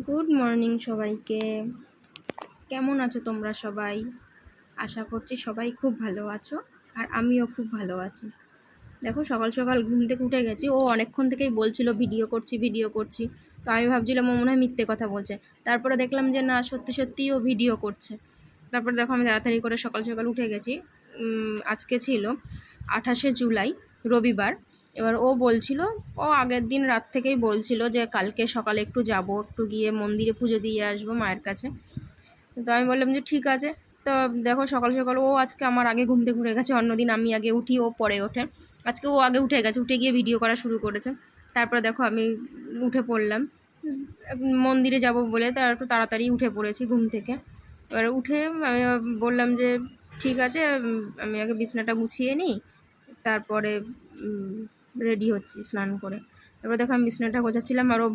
Good morning সবাইকে। কেমন আছো তোমরা সবাই? আশা করছি সবাই খুব ভালো আছো, আর আমিও খুব ভালো আছি। দেখো, সকাল সকাল ঘুম থেকে উঠে গেছি। ও অনেকক্ষণ থেকেই বলছিল ভিডিও করছি, তো আমি ভাবছিলাম ও মনে হয় মিথ্যে কথা বলছে। তারপরে দেখলাম যে না, সত্যি সত্যিই ও ভিডিও করছে। তারপরে দেখো, আমি তাড়াতাড়ি করে সকাল সকাল উঠে গেছি। আজকে ছিল 28শে জুলাই, রবিবার। এবার ও বলছিল, ও আগের দিন রাত থেকেই বলছিল যে কালকে সকালে একটু যাব, একটু গিয়ে মন্দিরে পুজো দিয়ে আসবো মায়ের কাছে। তো আমি বললাম যে ঠিক আছে। তো দেখো, সকাল সকাল ও আজকে আমার আগে ঘুম থেকে উঠে গেছে। অন্যদিন আমি আগে উঠি, ও পরে ওঠে। আজকে ও আগে উঠে গেছে, উঠে গিয়ে ভিডিও করা শুরু করেছে। তারপরে দেখো, আমি উঠে পড়লাম মন্দিরে যাব বলে। তার একটু তাড়াতাড়ি উঠে পড়েছি ঘুম থেকে। এবার উঠে আমি বললাম যে ঠিক আছে, আমি আগে বিছানাটা গুছিয়ে নিই, তারপরে রেডি হচ্ছি স্নান করে। এবার দেখো, আমি বিছানাটা গোছাচ্ছিলাম, আর ও